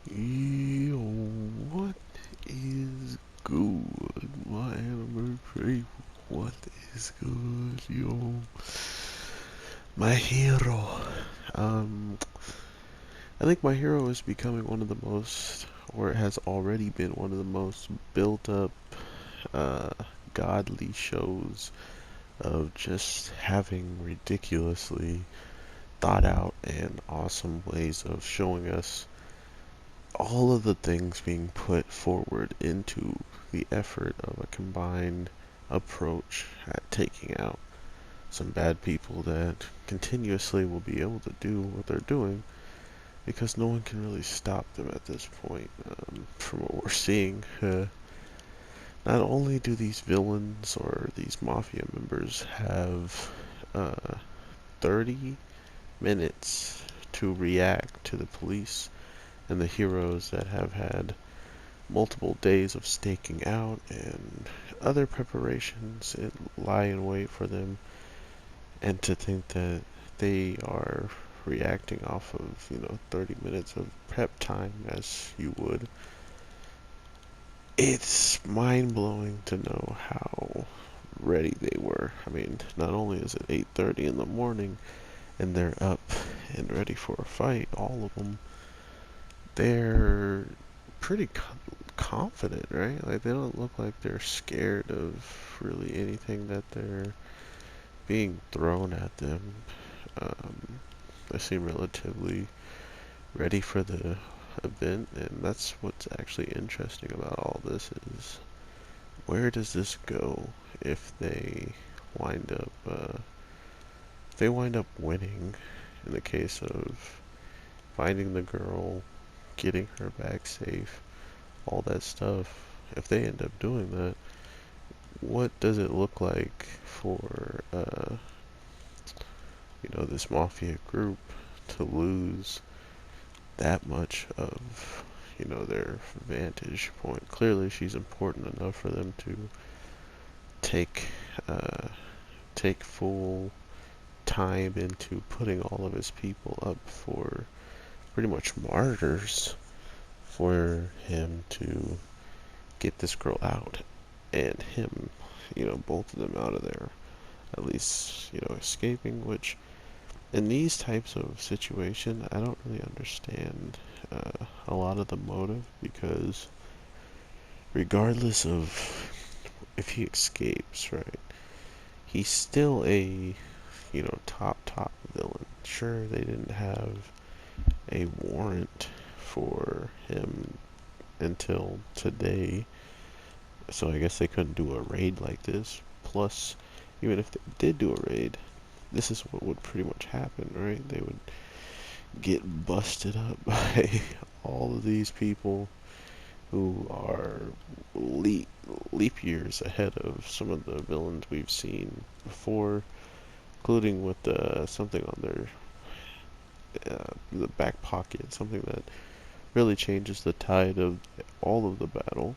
Yo, what is good, my anime people? What is good, yo? My hero. Um, I think My Hero is becoming one of the most, or it has already been one of the most built up, uh, godly shows of just having ridiculously thought out and awesome ways of showing us all of the things being put forward into the effort of a combined approach at taking out some bad people that continuously will be able to do what they're doing because no one can really stop them at this point. From what we're seeing, not only do these villains or these mafia members have 30 minutes to react to the police and the heroes that have had multiple days of staking out and other preparations lie in wait for them, and to think that they are reacting off of 30 minutes of prep time as you would, it's mind-blowing to know how ready they were. I mean, not only is it 8:30 in the morning and they're up and ready for a fight, all of them, they're pretty confident, right? Like, they don't look like they're scared of really anything that they're being thrown at them. Um, they seem relatively ready for the event, and that's what's actually interesting about all this is where does this go if they wind up winning in the case of finding the girl, getting her back safe, all that stuff. If they end up doing that, what does it look like for this mafia group to lose that much of their vantage point? Clearly, she's important enough for them to take uh, take full time into putting all of his people up for pretty much martyrs for him to get this girl out and him, both of them out of there, at least, escaping, which in these types of situation, I don't really understand a lot of the motive because regardless of if he escapes, right, he's still a, top villain. Sure, they didn't have a warrant for him until today, so I guess they couldn't do a raid like this. Plus, even if they did do a raid, this is what would pretty much happen, right? They would get busted up by all of these people who are leap, leap years ahead of some of the villains we've seen before, including with something on their the back pocket, something that really changes the tide of all of the battle,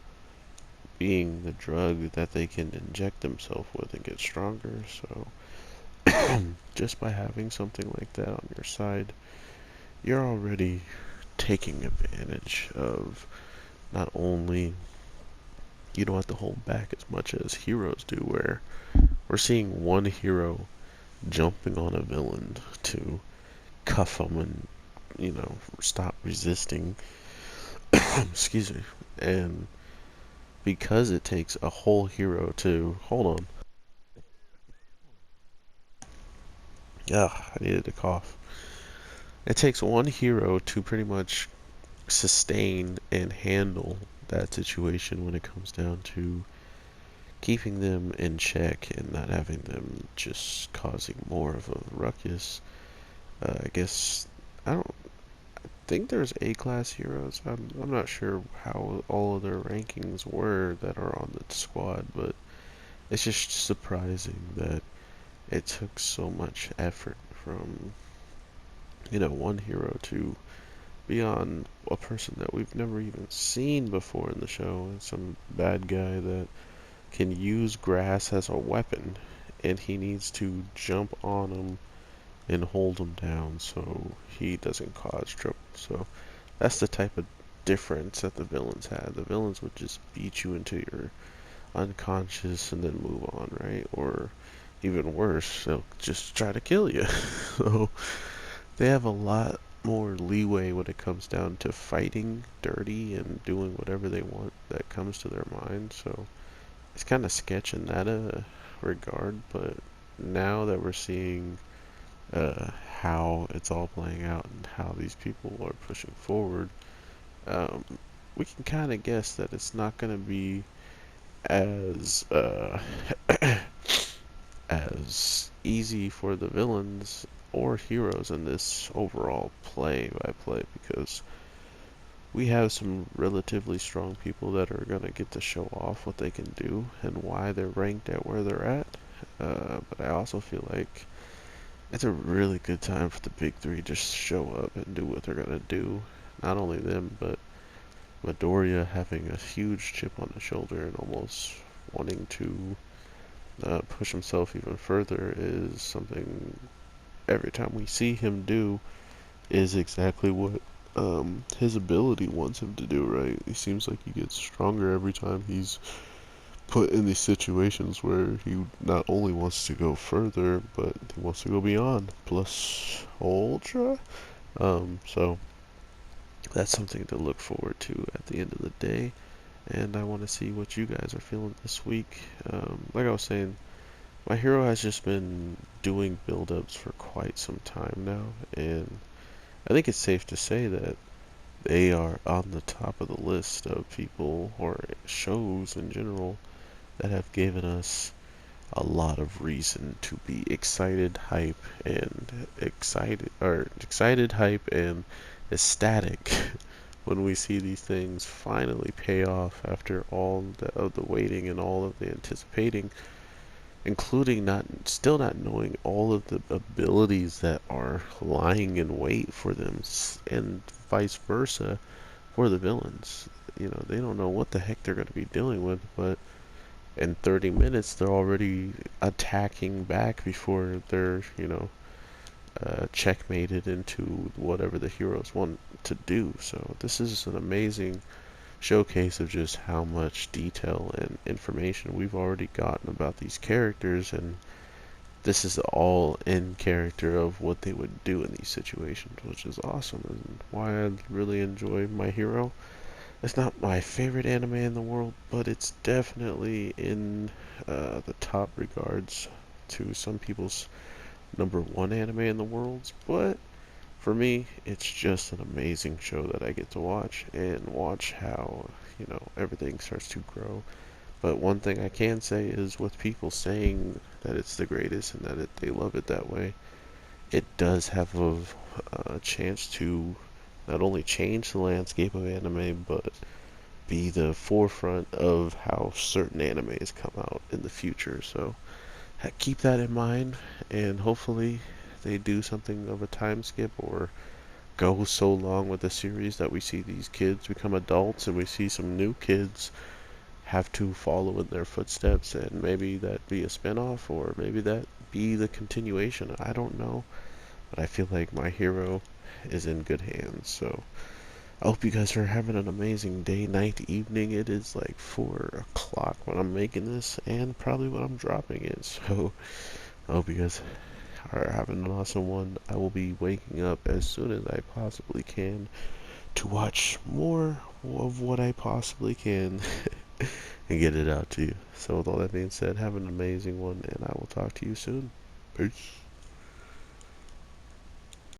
being the drug that they can inject themselves with and get stronger. So just by having something like that on your side, you're already taking advantage of not only you don't have to hold back as much as heroes do, where we're seeing one hero jumping on a villain to cuff them and stop resisting. Excuse me. And because it takes a whole hero to hold on. Yeah, I needed to cough. It takes one hero to pretty much sustain and handle that situation when it comes down to keeping them in check and not having them just causing more of a ruckus. I guess I don't think there's A-class heroes. I'm not sure how all of their rankings were that are on the squad, but it's just surprising that it took so much effort from one hero to be on a person that we've never even seen before in the show, and some bad guy that can use grass as a weapon, and he needs to jump on him and hold him down so he doesn't cause trouble. So that's the type of difference that the villains had. The villains would just beat you into your unconscious and then move on, right? Or even worse, they'll just try to kill you. So they have a lot more leeway when it comes down to fighting dirty and doing whatever they want that comes to their mind. So it's kind of sketch in that regard, but now that we're seeing how it's all playing out and how these people are pushing forward, um, we can kind of guess that it's not going to be as as easy for the villains or heroes in this overall play by play, because we have some relatively strong people that are going to get to show off what they can do and why they're ranked at where they're at. But I also feel like it's a really good time for the big three to just show up and do what they're going to do. Not only them, but Midoriya having a huge chip on his shoulder and almost wanting to push himself even further is something every time we see him do is exactly what his ability wants him to do, right? He seems like he gets stronger every time he's put in these situations where he not only wants to go further, but he wants to go beyond, plus ultra. So that's something to look forward to at the end of the day. And I want to see what you guys are feeling this week. Like I was saying, my hero has just been doing build-ups for quite some time now, and I think it's safe to say that they are on the top of the list of people or shows in general that have given us a lot of reason to be excited, hype, and ecstatic when we see these things finally pay off after all of the waiting and all of the anticipating, including still not knowing all of the abilities that are lying in wait for them, and vice versa for the villains. You know, they don't know what the heck they're going to be dealing with, but in 30 minutes they're already attacking back before they're, checkmated into whatever the heroes want to do. So this is an amazing showcase of just how much detail and information we've already gotten about these characters, and this is all in character of what they would do in these situations, which is awesome and why I really enjoy My Hero. It's not my favorite anime in the world, but it's definitely in the top regards to some people's number one anime in the world. But for me, it's just an amazing show that I get to watch and watch how, everything starts to grow. But one thing I can say is with people saying that it's the greatest and that they love it that way, it does have a chance to not only change the landscape of anime, but be the forefront of how certain animes come out in the future. So keep that in mind, and hopefully they do something of a time skip or go so long with the series that we see these kids become adults and we see some new kids have to follow in their footsteps, and maybe that be a spinoff or maybe that be the continuation. I don't know, but I feel like My Hero is in good hands. So I hope you guys are having an amazing day, night, evening. It is like 4 o'clock when I'm making this and probably when I'm dropping it. So I hope you guys are having an awesome one. I will be waking up as soon as I possibly can to watch more of what I possibly can and get it out to you. So with all that being said, have an amazing one, and I will talk to you soon. Peace.